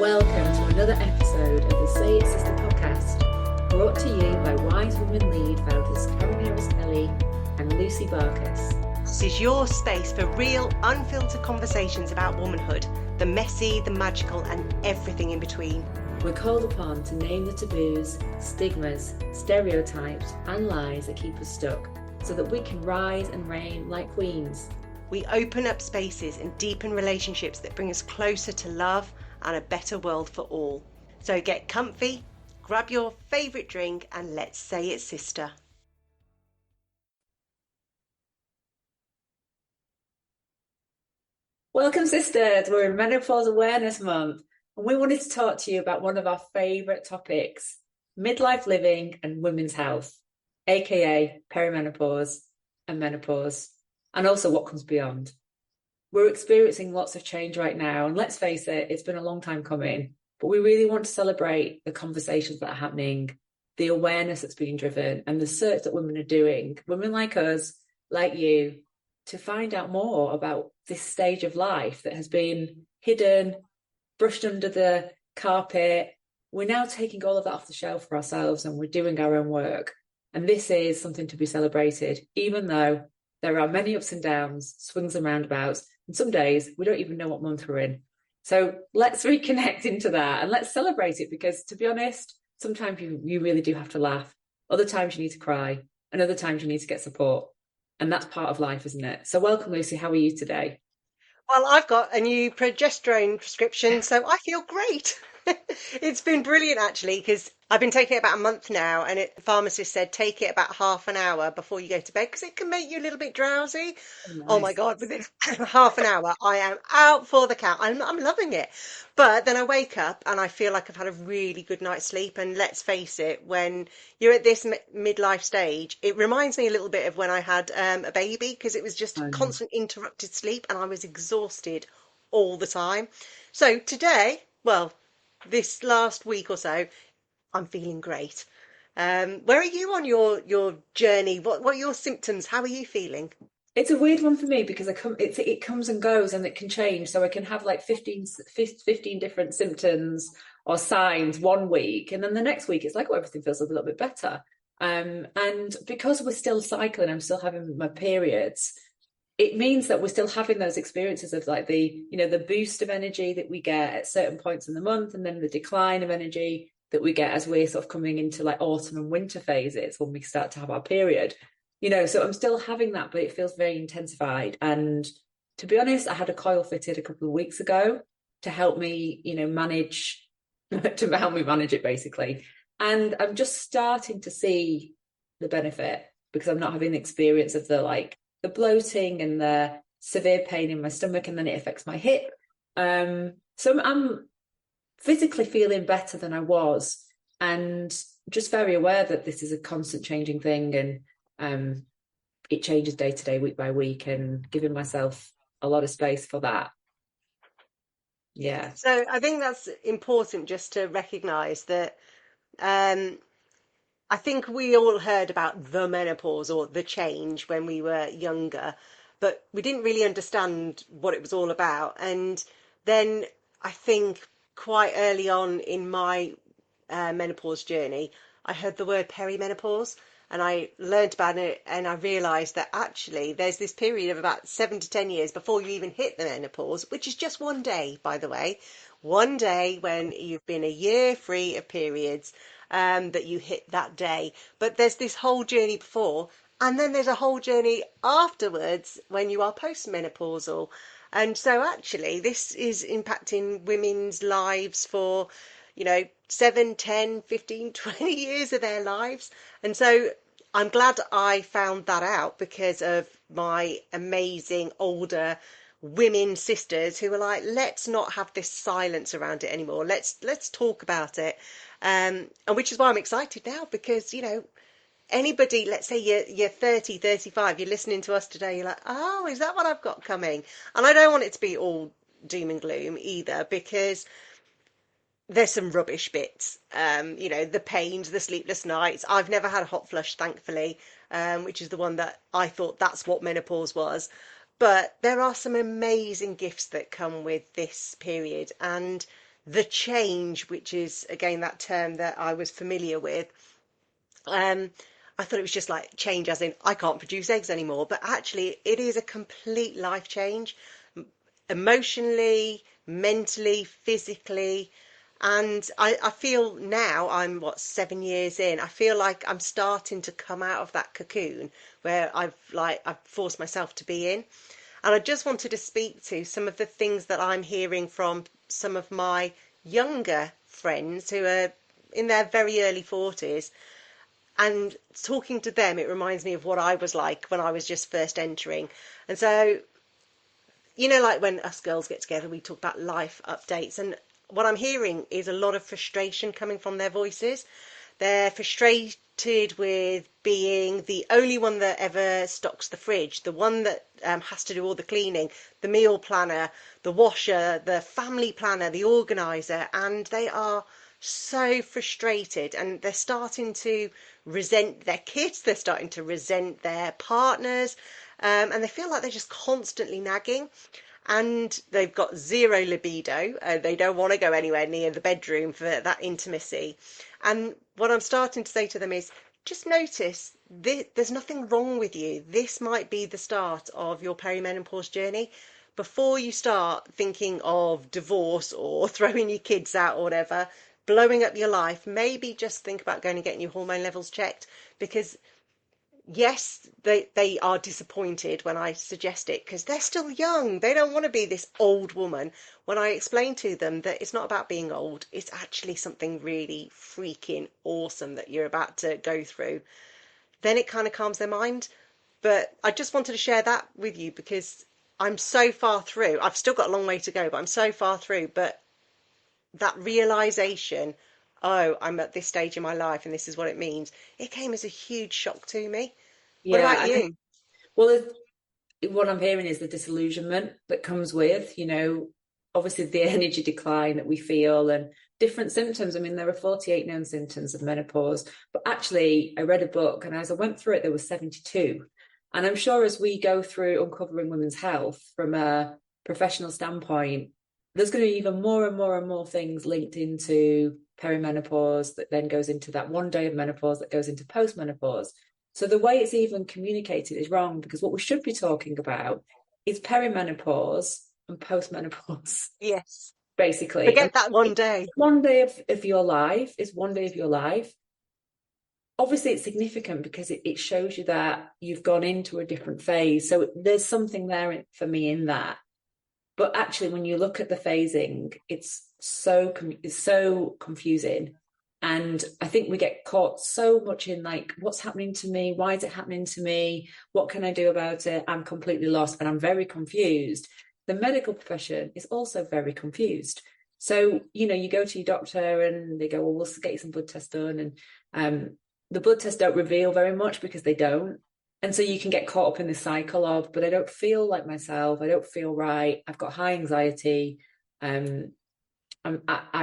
Welcome to another episode of the Say It Sister podcast, brought to you by Wise Women Lead founders Karen Harris-Kelly and Lucy Barkas. This is your space for real, unfiltered conversations about womanhood, the messy, the magical, and everything in between. We're called upon to name the taboos, stigmas, stereotypes, and lies that keep us stuck, so that we can rise and reign like queens. We open up spaces and deepen relationships that bring us closer to love and a better world for all. So get comfy, grab your favourite drink, and let's say it, sister. Welcome, sisters. We're in Menopause Awareness Month, and we wanted to talk to you about one of our favourite topics, midlife living and women's health, aka perimenopause and menopause, and also what comes beyond. We're experiencing lots of change right now, and let's face it, it's been a long time coming, but we really want to celebrate the conversations that are happening, the awareness that's being driven, and the search that women are doing, women like us, like you, to find out more about this stage of life that has been hidden, brushed under the carpet. We're now taking all of that off the shelf for ourselves, and we're doing our own work. And this is something to be celebrated, even though there are many ups and downs, swings and roundabouts, and some days we don't even know what month we're in. So let's reconnect into that and let's celebrate it, because to be honest, sometimes you really do have to laugh. Other times you need to cry, and other times you need to get support. And that's part of life, isn't it? So welcome, Lucy. How are you today? Well, I've got a new progesterone prescription, so I feel great. It's been brilliant, actually, because I've been taking it about a month now, and the pharmacist said take it about half an hour before you go to bed because it can make you a little bit drowsy. Oh my Nice. God, within half an hour, I am out for the count. I'm loving it. But then I wake up and I feel like I've had a really good night's sleep. And let's face it, when you're at this midlife stage, it reminds me a little bit of when I had a baby, because it was just constant interrupted sleep and I was exhausted all the time. So today, well, this last week or so, I'm feeling great. Where are you on your journey? What are your symptoms? How are you feeling? It's a weird one for me because it comes and goes and it can change. So I can have like 15 different symptoms or signs one week, and then the next week it's like, oh, everything feels a little bit better. And because we're still cycling, I'm still having my periods. It means that we're still having those experiences of like the boost of energy that we get at certain points in the month, and then the decline of energy that we get as we're sort of coming into like autumn and winter phases when we start to have our period. So I'm still having that, but it feels very intensified. And to be honest, I had a coil fitted a couple of weeks ago to help me, manage, to help me manage it basically. And I'm just starting to see the benefit, because I'm not having the experience of the bloating and the severe pain in my stomach, and then it affects my hip. So I'm physically feeling better than I was, and just very aware that this is a constant changing thing, and it changes day to day, week by week, and giving myself a lot of space for that. Yeah. So I think that's important, just to recognise that. I think we all heard about the menopause or the change when we were younger, but we didn't really understand what it was all about. And then I think quite early on in my menopause journey, I heard the word perimenopause, and I learned about it, and I realised that actually there's this period of about 7 to 10 years before you even hit the menopause, which is just one day, by the way. One day when you've been a year free of periods, that you hit that day. But there's this whole journey before, and then there's a whole journey afterwards when you are postmenopausal. And so actually this is impacting women's lives for 7, 10, 15, 20 years of their lives. And so I'm glad I found that out because of my amazing older women sisters who were like, let's not have this silence around it anymore. Let's talk about it. And which is why I'm excited now, because anybody, let's say you're 30, 35, you're listening to us today, you're like, oh, is that what I've got coming? And I don't want it to be all doom and gloom either, because there's some rubbish bits. The pains, the sleepless nights. I've never had a hot flush, thankfully, which is the one that I thought that's what menopause was. But there are some amazing gifts that come with this period, and the change, which is again that term that I was familiar with. Um, I thought it was just like change as in I can't produce eggs anymore, but actually it is a complete life change, emotionally, mentally, physically. And I feel now I'm 7 years in. I feel like I'm starting to come out of that cocoon where I've forced myself to be in. And I just wanted to speak to some of the things that I'm hearing from some of my younger friends who are in their very early 40s. And talking to them, it reminds me of what I was like when I was just first entering. And so, like when us girls get together, we talk about life updates. And what I'm hearing is a lot of frustration coming from their voices. They're frustrated with being the only one that ever stocks the fridge, the one that has to do all the cleaning, the meal planner, the washer, the family planner, the organizer, and they are so frustrated, and they're starting to resent their kids, they're starting to resent their partners, and they feel like they're just constantly nagging, and they've got zero libido. They don't want to go anywhere near the bedroom for that intimacy. And what I'm starting to say to them is just notice there's nothing wrong with you. This might be the start of your perimenopause journey. Before you start thinking of divorce or throwing your kids out or whatever, blowing up your life, maybe just think about going and getting your hormone levels checked, because yes, they are disappointed when I suggest it because they're still young. They don't want to be this old woman. When I explain to them that it's not about being old, it's actually something really freaking awesome that you're about to go through, then it kind of calms their mind. But I just wanted to share that with you because I'm so far through. I've still got a long way to go, but I'm so far through. But that realization, oh, I'm at this stage in my life and this is what it means, it came as a huge shock to me. What Yeah, about I think, you? well, what I'm hearing is the disillusionment that comes with, obviously the energy decline that we feel and different symptoms. I mean, there are 48 known symptoms of menopause, but actually I read a book and as I went through it, there were 72. And I'm sure as we go through uncovering women's health from a professional standpoint, there's going to be even more and more and more things linked into perimenopause that then goes into that one day of menopause that goes into postmenopause. So the way it's even communicated is wrong because what we should be talking about is perimenopause and postmenopause, Yes. basically. And Forget that one day. one day of your life is one day of your life. Obviously, it's significant because it shows you that you've gone into a different phase. So there's something there for me in that. But actually, when you look at the phasing, it's so confusing. And I think we get caught so much in like, what's happening to me? Why is it happening to me? What can I do about it? I'm completely lost and I'm very confused. The medical profession is also very confused. So, you go to your doctor and they go, well, we'll get you some blood tests done. And the blood tests don't reveal very much because they don't. And so you can get caught up in this cycle of, but I don't feel like myself. I don't feel right. I've got high anxiety. I'm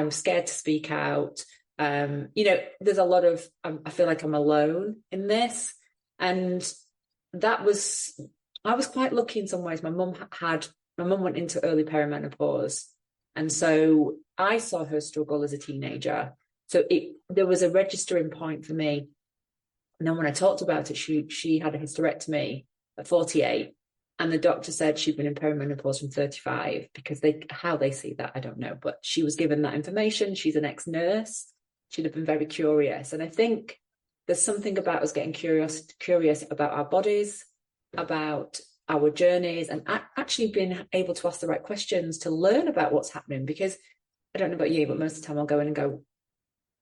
scared to speak out. There's a lot of, I feel like I'm alone in this. And I was quite lucky in some ways. My mum went into early perimenopause. And so I saw her struggle as a teenager. So there was a registering point for me. And then when I talked about it, she had a hysterectomy at 48. And the doctor said she'd been in perimenopause from 35 because how they see that, I don't know. But she was given that information. She's an ex-nurse. She'd have been very curious. And I think there's something about us getting curious about our bodies, about our journeys, and actually being able to ask the right questions to learn about what's happening. Because I don't know about you, but most of the time I'll go in and go,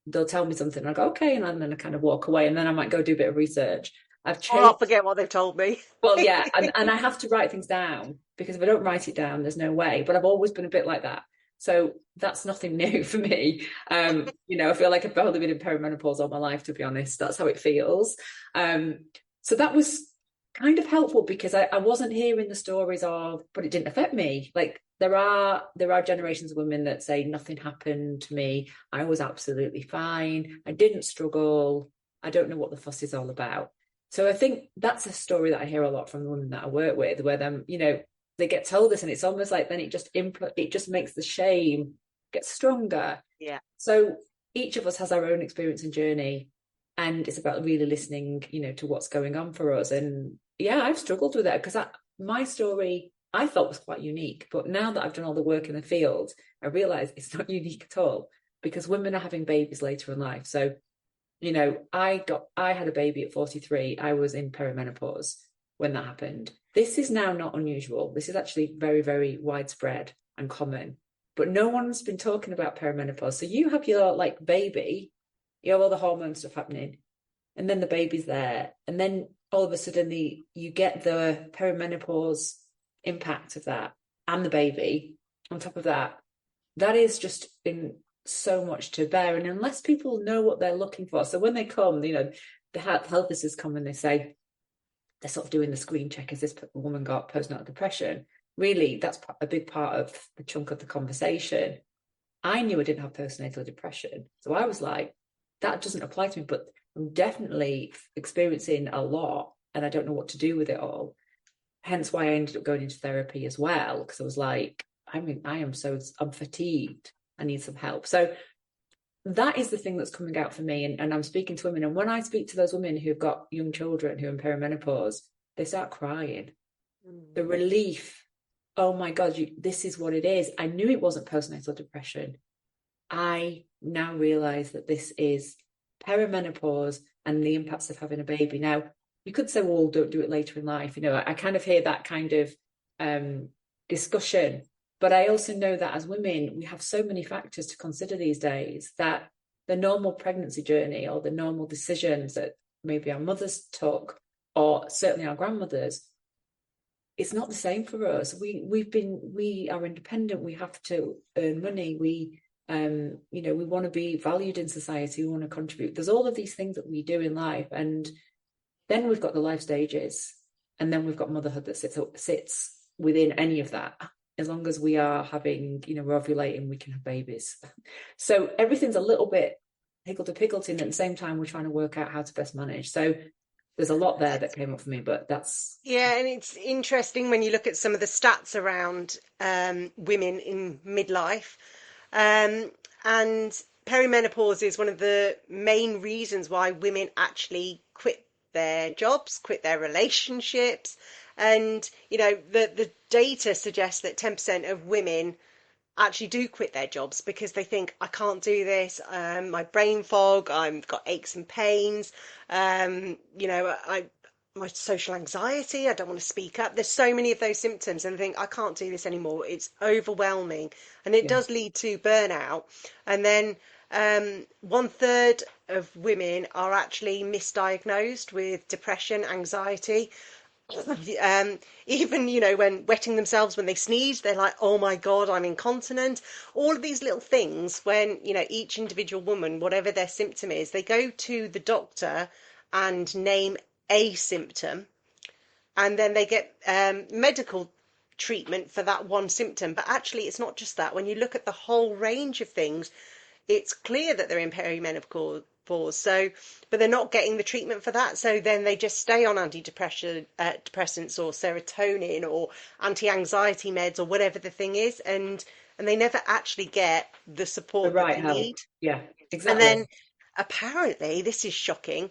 they'll tell me something and I go, okay, and then I kind of walk away and then I might go do a bit of research. I've Or I'll changed. forget what they've told me. Well, yeah, and I have to write things down because if I don't write it down, there's no way. But I've always been a bit like that. So that's nothing new for me. I feel like I've only been in perimenopause all my life, to be honest. That's how it feels. So that was kind of helpful because I wasn't hearing the stories of, but it didn't affect me. Like there are generations of women that say nothing happened to me. I was absolutely fine. I didn't struggle. I don't know what the fuss is all about. So I think that's a story that I hear a lot from the women that I work with, where they get told this, and it's almost like then it just makes the shame gets stronger. Yeah. So each of us has our own experience and journey, and it's about really listening, to what's going on for us. And yeah, I've struggled with it because my story I thought was quite unique, but now that I've done all the work in the field, I realize it's not unique at all, because women are having babies later in life. So, I had a baby at 43. I was in perimenopause when that happened. This is now not unusual. This is actually very, very widespread and common, but no one's been talking about perimenopause. So you have your baby, you have all the hormone stuff happening, and then the baby's there, and then all of a sudden you get the perimenopause impact of that and the baby on top of that. That is just in so much to bear. And unless people know what they're looking for, so when they come, the health visitors come and they say they're sort of doing the screen check, has this woman got postnatal depression? Really, that's a big part of the chunk of the conversation. I knew I didn't have postnatal depression, so I was like, that doesn't apply to me, but I'm definitely experiencing a lot and I don't know what to do with it all. Hence why I ended up going into therapy as well, because I was like, I'm fatigued. I need some help. So that is the thing that's coming out for me. And I'm speaking to women. And when I speak to those women who've got young children who are in perimenopause, they start crying. The relief. Oh my God, this is what it is. I knew it wasn't postnatal depression. I now realize that this is perimenopause and the impacts of having a baby. Now, you could say, well, don't do it later in life. I kind of hear that kind of discussion. But I also know that as women, we have so many factors to consider these days, that the normal pregnancy journey or the normal decisions that maybe our mothers took, or certainly our grandmothers, it's not the same for us. We are independent. We have to earn money. We want to be valued in society. We want to contribute. There's all of these things that we do in life. And then we've got the life stages. And then we've got motherhood that sits within any of that. As long as we are having, we're ovulating, we can have babies. So everything's a little bit higgledy-piggledy, and at the same time, we're trying to work out how to best manage. So there's a lot there that came up for me, but that's... Yeah, and it's interesting when you look at some of the stats around women in midlife. And perimenopause is one of the main reasons why women actually quit their jobs, quit their relationships. And, the data suggests that 10% of women actually do quit their jobs because they think, I can't do this, my brain fog, I've got aches and pains, my social anxiety, I don't want to speak up. There's so many of those symptoms, and I think, I can't do this anymore. It's overwhelming, and it does lead to burnout. And then 1/3 of women are actually misdiagnosed with depression, anxiety. Even when wetting themselves when they sneeze, they're like, oh my God, I'm incontinent. All of these little things, when each individual woman, whatever their symptom is, they go to the doctor and name a symptom, and then they get medical treatment for that one symptom. But actually, it's not just that. When you look at the whole range of things, it's clear that they're in perimenopause. So, but they're not getting the treatment for that. So then they just stay on antidepressants or serotonin or anti-anxiety meds or whatever the thing is, and they never actually get the support that they need. Yeah, exactly. And then apparently, this is shocking.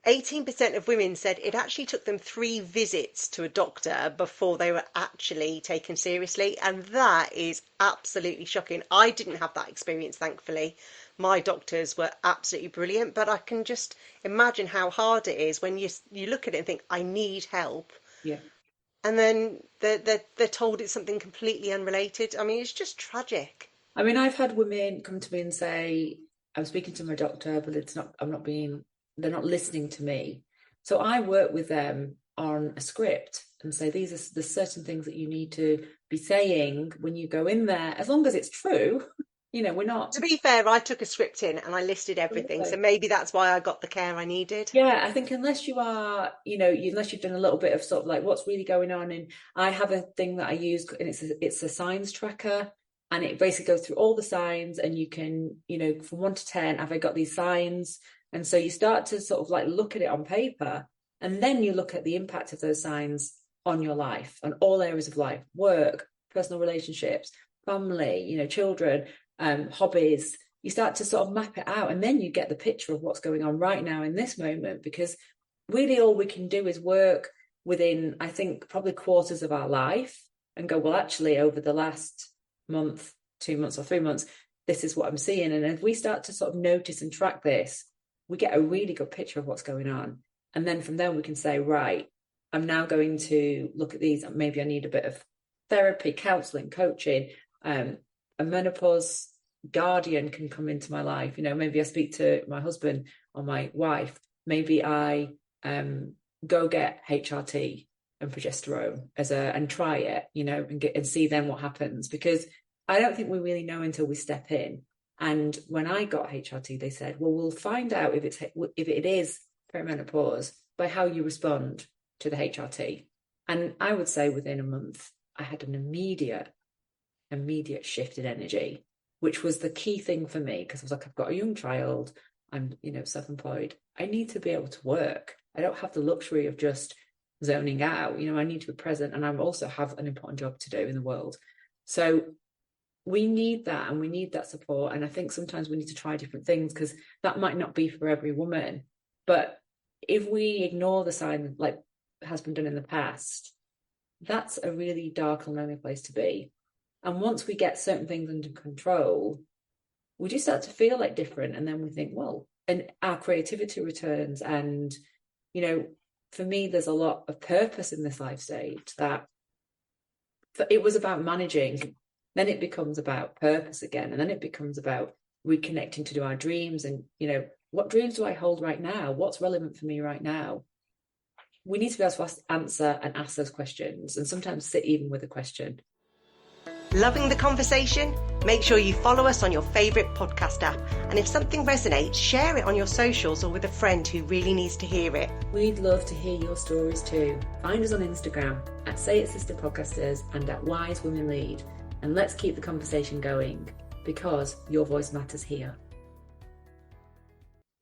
18% of women said it actually took them 3 visits to a doctor before they were actually taken seriously. And that is absolutely shocking. I didn't have that experience, thankfully. My doctors were absolutely brilliant, but I can just imagine how hard it is when you look at it and think, I need help. Yeah. And then they're told it's something completely unrelated. I mean, it's just tragic. I mean, I've had women come to me and say, I'm speaking to my doctor, but they're not listening to me. So I work with them on a script and say, these are the certain things that you need to be saying when you go in there, as long as it's true. We're not... To be fair, I took a script in and I listed everything. So maybe that's why I got the care I needed. Yeah, I think unless you are, unless you've done a little bit of sort of like what's really going on. And I have a thing that I use, and it's a signs tracker. And it basically goes through all the signs, and you can, from 1 to 10, have I got these signs? And so you start to sort of like look at it on paper, and then you look at the impact of those signs on your life, on all areas of life, work, personal relationships, family, you know, children, hobbies. You start to sort of map it out, and then you get the picture of what's going on right now in this moment, because really all we can do is work within, I think, probably quarters of our life and go, well, actually, over the last month, 2 months or 3 months, this is what I'm seeing. And if we start to sort of notice and track this, we get a really good picture of what's going on. And then from there, we can say, right, I'm now going to look at these. Maybe I need a bit of therapy, counseling, coaching. A menopause guardian can come into my life. You know, maybe I speak to my husband or my wife. Maybe I go get HRT and progesterone and try it, you know, and see then what happens, because I don't think we really know until we step in. And when I got HRT, they said, well, we'll find out if it is perimenopause by how you respond to the HRT. And I would say within a month, I had an immediate shift in energy, which was the key thing for me, because I was like, I've got a young child, I'm, you know, self-employed. I need to be able to work. I don't have the luxury of just zoning out. You know, I need to be present, and I also have an important job to do in the world. So we need that, and we need that support. And I think sometimes we need to try different things, because that might not be for every woman. But if we ignore the sign, like has been done in the past, that's a really dark and lonely place to be. And once we get certain things under control, we do start to feel like different. And then we think, well, and our creativity returns. And, you know, for me, there's a lot of purpose in this life stage that it was about managing. Then it becomes about purpose again. And then it becomes about reconnecting to do our dreams. And, you know, what dreams do I hold right now? What's relevant for me right now? We need to be able to answer and ask those questions, and sometimes sit even with a question. Loving the conversation? Make sure you follow us on your favourite podcast app. And if something resonates, share it on your socials or with a friend who really needs to hear it. We'd love to hear your stories too. Find us on Instagram at Say It Sister Podcasters and at Wise Women Lead. And let's keep the conversation going, because your voice matters here.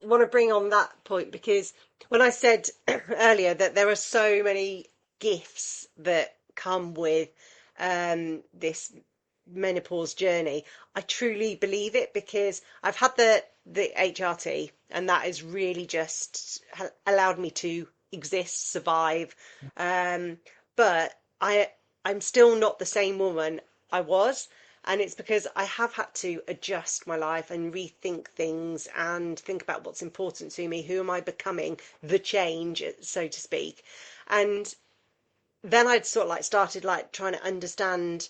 I want to bring on that point, because when I said earlier that there are so many gifts that come with this menopause journey, I truly believe it, because I've had the HRT, and that has really just allowed me to exist, survive, but I'm still not the same woman I was. And it's because I have had to adjust my life and rethink things and think about what's important to me. Who am I becoming? The change, so to speak. And then I'd sort of like started like trying to understand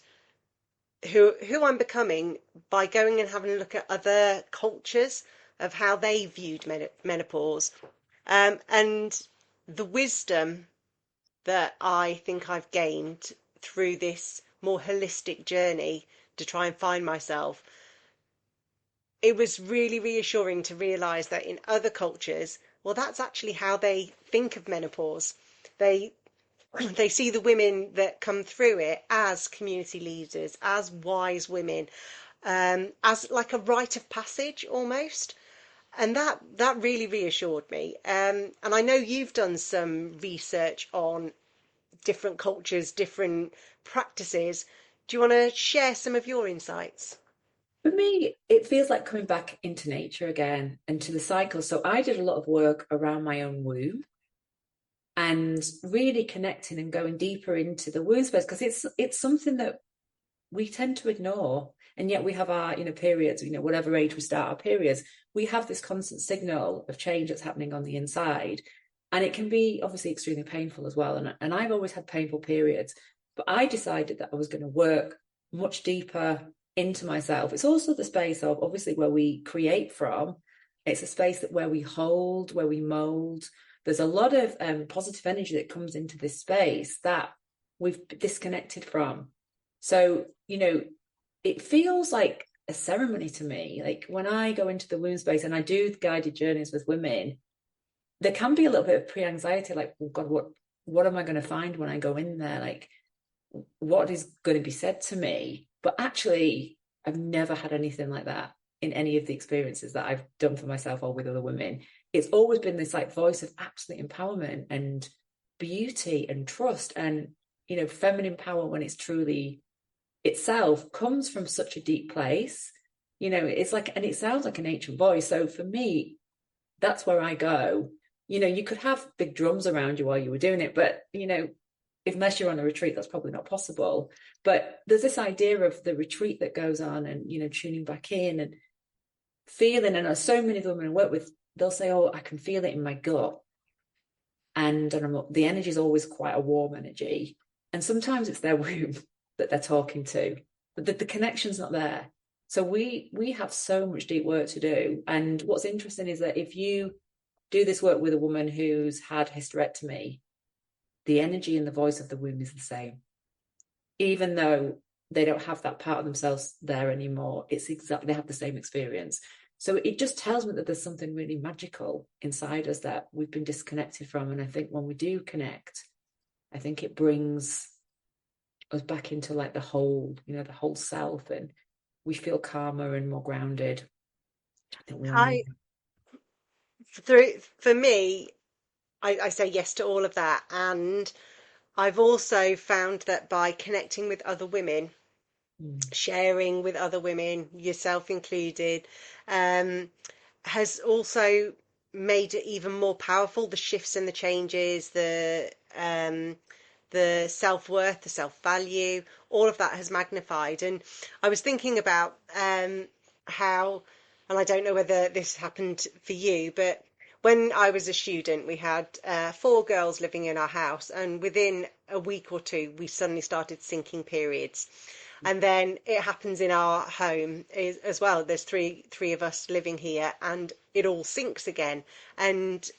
who I'm becoming by going and having a look at other cultures of how they viewed menopause. And the wisdom that I think I've gained through this more holistic journey to try and find myself, it was really reassuring to realise that in other cultures, well, that's actually how they think of menopause. They see the women that come through it as community leaders, as wise women, as like a rite of passage almost. And that really reassured me. And I know you've done some research on different cultures, different practices. Do you want to share some of your insights? For me, it feels like coming back into nature again and to the cycle. So I did a lot of work around my own womb and really connecting and going deeper into the womb space, because it's something that we tend to ignore. And yet we have our, you know, periods, you know, whatever age we start our periods, we have this constant signal of change that's happening on the inside. And it can be obviously extremely painful as well. And I've always had painful periods, but I decided that I was going to work much deeper into myself. It's also the space of obviously where we create from. It's a space where we hold, where we mold. There's a lot of positive energy that comes into this space that we've disconnected from. So, you know, it feels like a ceremony to me. Like when I go into the womb space and I do guided journeys with women, there can be a little bit of pre-anxiety, like, oh God, what am I going to find when I go in there? Like, what is going to be said to me? But actually, I've never had anything like that in any of the experiences that I've done for myself or with other women. It's always been this like voice of absolute empowerment and beauty and trust and, you know, feminine power when it's truly itself comes from such a deep place. It's like, and it sounds like an ancient voice. So for me, that's where I go. You could have big drums around you while you were doing it, but unless you're on a retreat, that's probably not possible. But there's this idea of the retreat that goes on, and tuning back in and feeling. And so many of the women I work with, they'll say, "Oh, I can feel it in my gut," and the energy is always quite a warm energy, and sometimes it's their womb that they're talking to, but the connection's not there. So we have so much deep work to do. And what's interesting is that if you do this work with a woman who's had hysterectomy, the energy and the voice of the womb is the same, even though they don't have that part of themselves there anymore. It's exactly, they have the same experience. So it just tells me that there's something really magical inside us that we've been disconnected from. And I think when we do connect, I think it brings us back into like the whole self, and we feel calmer and more grounded. I think we all need. For me, I say yes to all of that. And I've also found that by connecting with other women, sharing with other women, yourself included, has also made it even more powerful. The shifts and the changes, the self-worth, the self-value, all of that has magnified. And I was thinking about how, and I don't know whether this happened for you, but when I was a student, we had 4 girls living in our house, and within a week or two, we suddenly started syncing periods. And then it happens in our home as well. There's three of us living here, and it all syncs again. And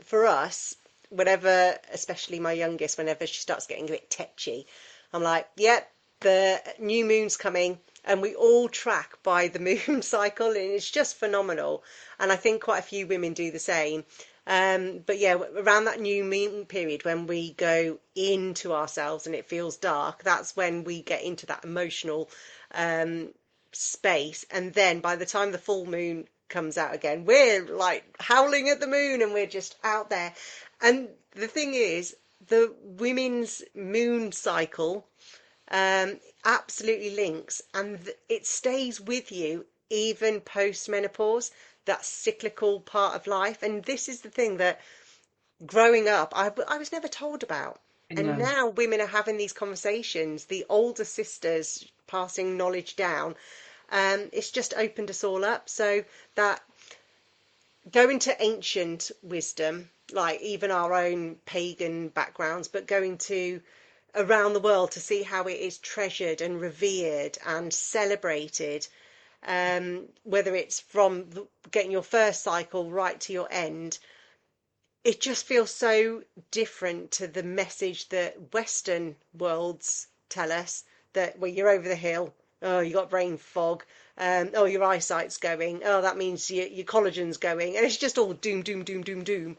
for us, whenever, especially my youngest, whenever she starts getting a bit tetchy, I'm like, yep, the new moon's coming. And we all track by the moon cycle, and it's just phenomenal. And I think quite a few women do the same. But yeah, around that new moon period, when we go into ourselves and it feels dark, that's when we get into that emotional space. And then by the time the full moon comes out again, we're like howling at the moon, and we're just out there. And the thing is, the women's moon cycle absolutely links, and it stays with you even post-menopause, that cyclical part of life. And this is the thing that growing up, I was never told about. I And know. now women are having these conversations, the older sisters passing knowledge down. It's just opened us all up. So that going to ancient wisdom, like even our own pagan backgrounds, but going to around the world to see how it is treasured and revered and celebrated, whether it's from getting your first cycle right to your end, it just feels so different to the message that Western worlds tell us, that well, you're over the hill, oh, you got brain fog, oh, your eyesight's going, oh, that means your collagen's going, and it's just all doom, doom, doom, doom, doom.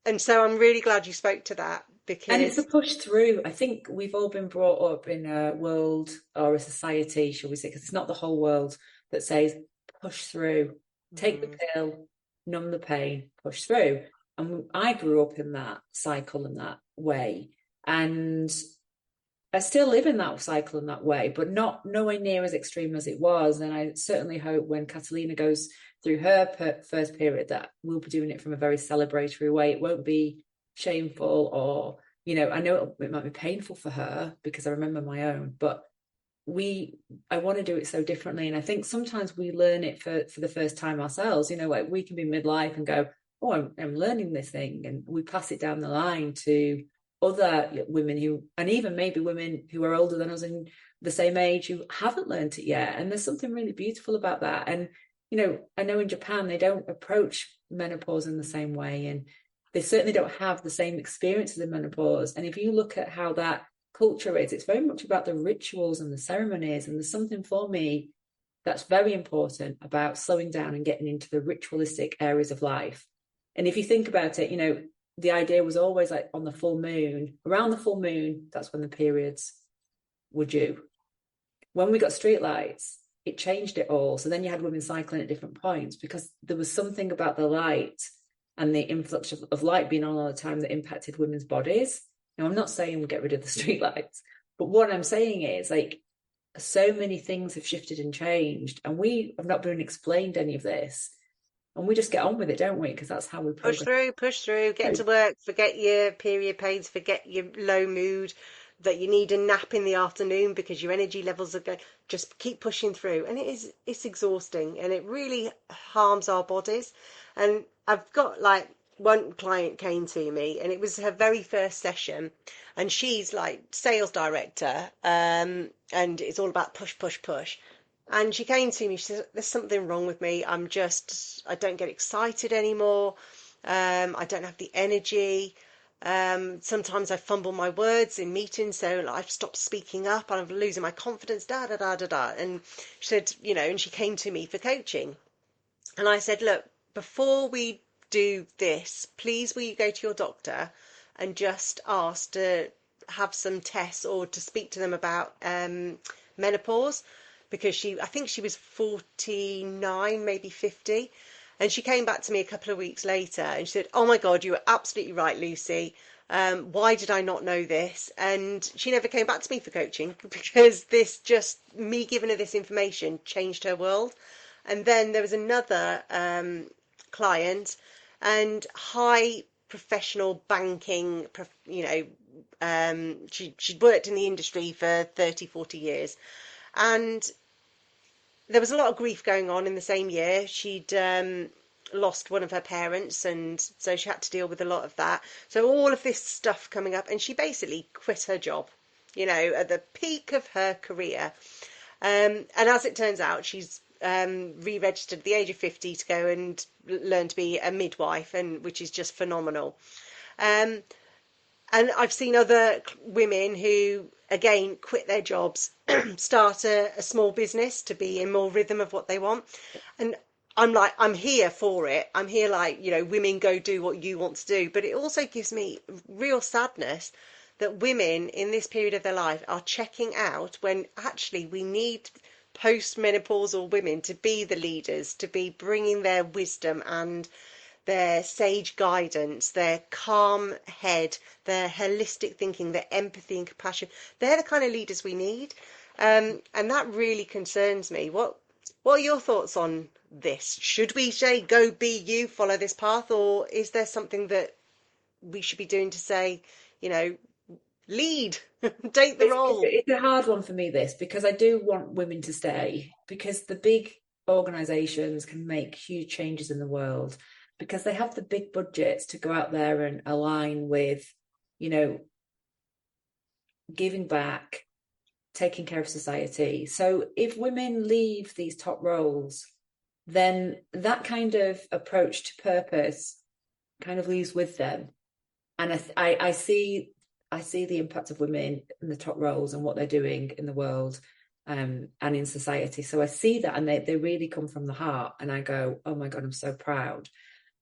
And so I'm really glad you spoke to that, And it's a because push through. I think we've all been brought up in a world or a society, shall we say, because it's not the whole world, that says push through, take the mm, pill, numb the pain, push through. And I grew up in that cycle in that way. And I still live in that cycle in that way, but not nowhere near as extreme as it was. And I certainly hope when Catalina goes through her first period that we'll be doing it from a very celebratory way. It won't be shameful, or I know it might be painful for her because I remember my own, but I want to do it so differently. And I think sometimes we learn it for the first time ourselves. Like we can be midlife and go, oh, I'm learning this thing, and we pass it down the line to other women who, and even maybe women who are older than us and the same age, who haven't learned it yet. And there's something really beautiful about that. And I know in Japan they don't approach menopause in the same way, and they certainly don't have the same experiences in menopause. And if you look at how that culture is, it's very much about the rituals and the ceremonies. And there's something for me that's very important about slowing down and getting into the ritualistic areas of life. And if you think about it, the idea was always like on the full moon, around the full moon, that's when the periods were due. When we got streetlights, it changed it all. So then you had women cycling at different points because there was something about the light and the influx of light being on all the time that impacted women's bodies. Now, I'm not saying we get rid of the streetlights, but what I'm saying is, like, so many things have shifted and changed, and we have not been explained any of this, and we just get on with it, don't we? Because that's how we progress. Push through, get to work, forget your period pains, forget your low mood, that you need a nap in the afternoon because your energy levels are going. Just keep pushing through. And it's exhausting and it really harms our bodies. And I've got like one client came to me and it was her very first session and she's like sales director, and it's all about push, push, push. And she came to me, she said, there's something wrong with me. I don't get excited anymore. I don't have the energy. Sometimes I fumble my words in meetings, so like, I've stopped speaking up and I'm losing my confidence, da da da da da. And she said, and she came to me for coaching. And I said, look, before we do this, please will you go to your doctor and just ask to have some tests or to speak to them about menopause, because I think she was 49, maybe 50. And she came back to me a couple of weeks later and she said, oh my God, you were absolutely right, Lucy. Why did I not know this? And she never came back to me for coaching because me giving her this information changed her world. And then there was another client and high professional banking, she'd worked in the industry for 30, 40 years. And there was a lot of grief going on in the same year. She'd lost one of her parents, and so she had to deal with a lot of that. So all of this stuff coming up, and she basically quit her job, at the peak of her career. And as it turns out, she's re-registered at the age of 50 to go and learn to be a midwife, and which is just phenomenal. Um, and I've seen other women who, again, quit their jobs, start a small business to be in more rhythm of what they want. And I'm like, I'm here for it. I'm here like, women go do what you want to do. But it also gives me real sadness that women in this period of their life are checking out when actually we need postmenopausal women to be the leaders, to be bringing their wisdom and their sage guidance, their calm head, their holistic thinking, their empathy and compassion. They're the kind of leaders we need. And that really concerns me. What are your thoughts on this? Should we say, go be you, follow this path, or is there something that we should be doing to say, lead, take the role? It's a hard one for me, this, because I do want women to stay, because the big organizations can make huge changes in the world because they have the big budgets to go out there and align with, giving back, taking care of society. So if women leave these top roles, then that kind of approach to purpose kind of leaves with them. And I see the impact of women in the top roles and what they're doing in the world, and in society. So I see that, and they really come from the heart. And I go, oh my God, I'm so proud.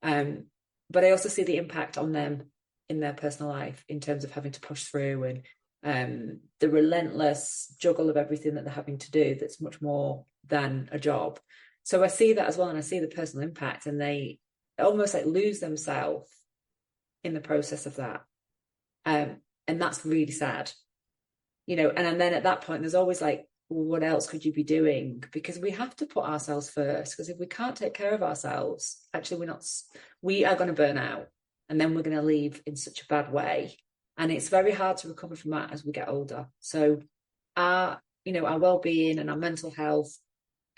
But I also see the impact on them in their personal life in terms of having to push through, and the relentless juggle of everything that they're having to do that's much more than a job. So I see that as well, and I see the personal impact, and they almost like lose themselves in the process of that. And that's really sad, and then at that point, there's always like, well, what else could you be doing? Because we have to put ourselves first, because if we can't take care of ourselves, actually we are going to burn out, and then we're going to leave in such a bad way. And it's very hard to recover from that as we get older. So our well-being and our mental health,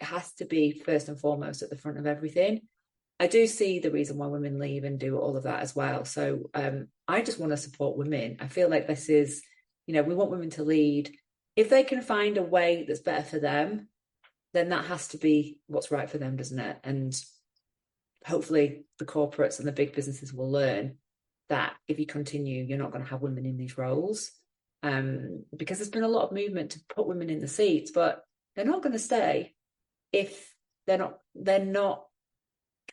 it has to be first and foremost at the front of everything. I do see the reason why women leave and do all of that as well. So I just want to support women. I feel like this is, we want women to lead. If they can find a way that's better for them, then that has to be what's right for them, doesn't it? And hopefully the corporates and the big businesses will learn that if you continue, you're not going to have women in these roles. Because there's been a lot of movement to put women in the seats, but they're not going to stay if they're not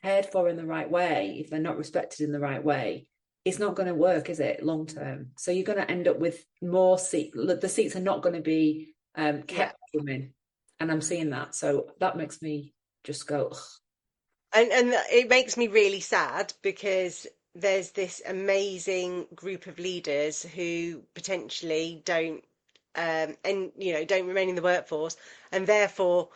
cared for in the right way, if they're not respected in the right way. It's not going to work, is it, long term? So you're going to end up with more seats. The seats are not going to be kept for women, and I'm seeing that. So that makes me just go, ugh. And it makes me really sad because there's this amazing group of leaders who potentially don't and don't remain in the workforce, and therefore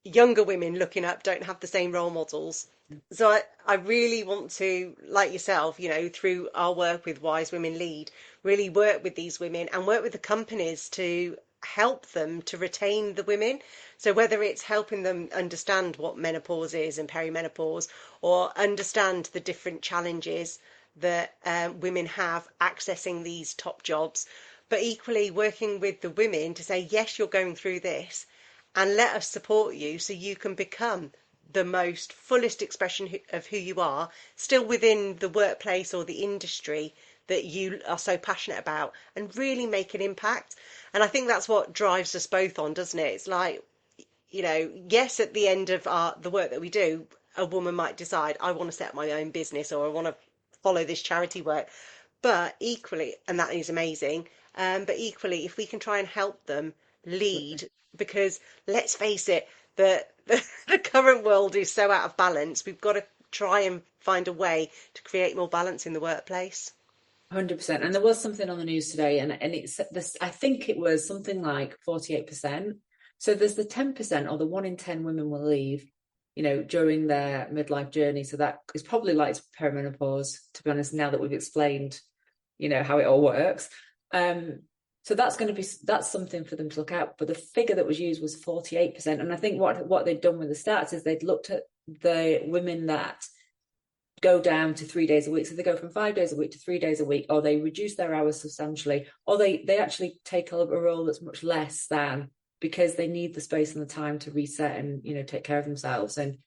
younger women looking up don't have the same role models. So I really want to, like yourself, through our work with Wise Women Lead, really work with these women and work with the companies to help them to retain the women. So whether it's helping them understand what menopause is and perimenopause, or understand the different challenges that women have accessing these top jobs, but equally working with the women to say, yes, you're going through this, and let us support you so you can become the most fullest expression of who you are, still within the workplace or the industry that you are so passionate about, and really make an impact. And I think that's what drives us both on, doesn't it? It's like, yes, at the end of the work that we do, a woman might decide, I want to set up my own business, or I want to follow this charity work. But equally, and that is amazing, but equally, if we can try and help them lead, because let's face it, the current world is so out of balance. We've got to try and find a way to create more balance in the workplace. 100%. And there was something on the news today, and it's this, I think it was something like 48%. So there's the 10%, or the 1 in 10 women will leave, during their midlife journey. So that is probably like perimenopause, to be honest, now that we've explained, how it all works. So that's something for them to look at. But the figure that was used was 48%. And I think what they'd done with the stats is they'd looked at the women that go down to 3 days a week. So they go from 5 days a week to 3 days a week, or they reduce their hours substantially, or they actually take a role that's much less than, because they need the space and the time to reset and, take care of themselves. And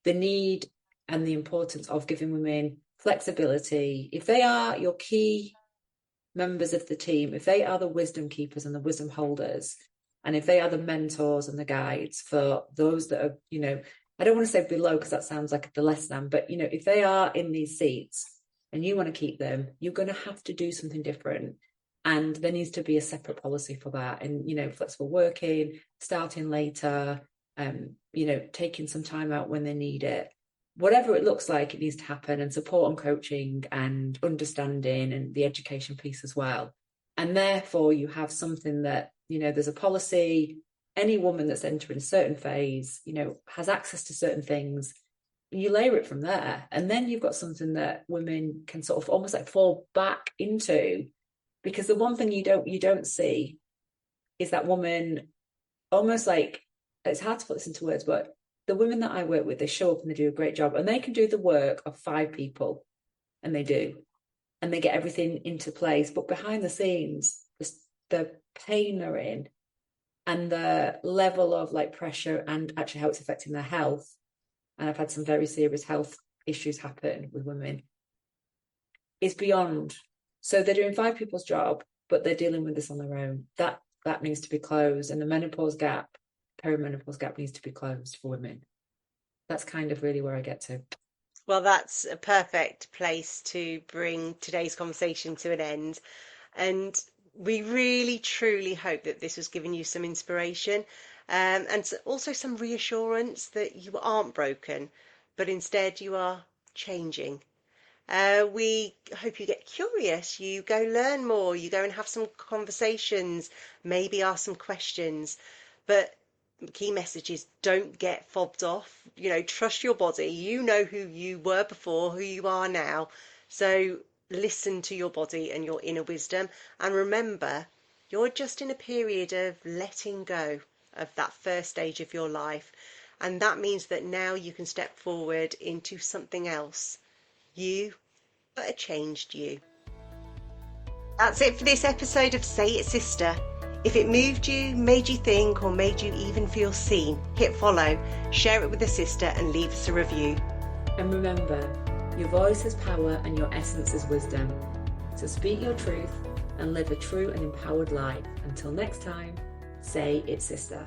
the need and the importance of giving women flexibility. If they are your key members of the team, if they are the wisdom keepers and the wisdom holders, and if they are the mentors and the guides for those that are, I don't want to say below, because that sounds like the less than, but if they are in these seats and you want to keep them, you're going to have to do something different. And there needs to be a separate policy for that. And, flexible working, starting later, taking some time out when they need it. Whatever it looks like, it needs to happen, and support and coaching and understanding and the education piece as well. And therefore you have something that, there's a policy. Any woman that's entering a certain phase, has access to certain things. You layer it from there. And then you've got something that women can sort of almost like fall back into, because the one thing you don't see is that woman almost like, it's hard to put this into words, but the women that I work with, they show up and they do a great job, and they can do the work of 5 people, and they do, and they get everything into place. But behind the scenes, the pain they're in, and the level of like pressure, and actually how it's affecting their health. And I've had some very serious health issues happen with women, is beyond. So they're doing 5 people's job, but they're dealing with this on their own. That needs to be closed. And the menopause gap, perimenopause gap, needs to be closed for women. That's kind of really where I get to. Well, that's a perfect place to bring today's conversation to an end. And we really, truly hope that this has given you some inspiration, and also some reassurance that you aren't broken, but instead you are changing. We hope you get curious, you go learn more, you go and have some conversations, maybe ask some questions. But the key message is, don't get fobbed off. Trust your body. You know who you were before, who you are now. So listen to your body and your inner wisdom. And remember, you're just in a period of letting go of that first stage of your life. And that means that now you can step forward into something else. You, but a changed you. That's it for this episode of Say It Sister. If it moved you, made you think, or made you even feel seen, hit follow, share it with a sister, and leave us a review. And remember, your voice is power and your essence is wisdom. So speak your truth and live a true and empowered life. Until next time, say it, sister.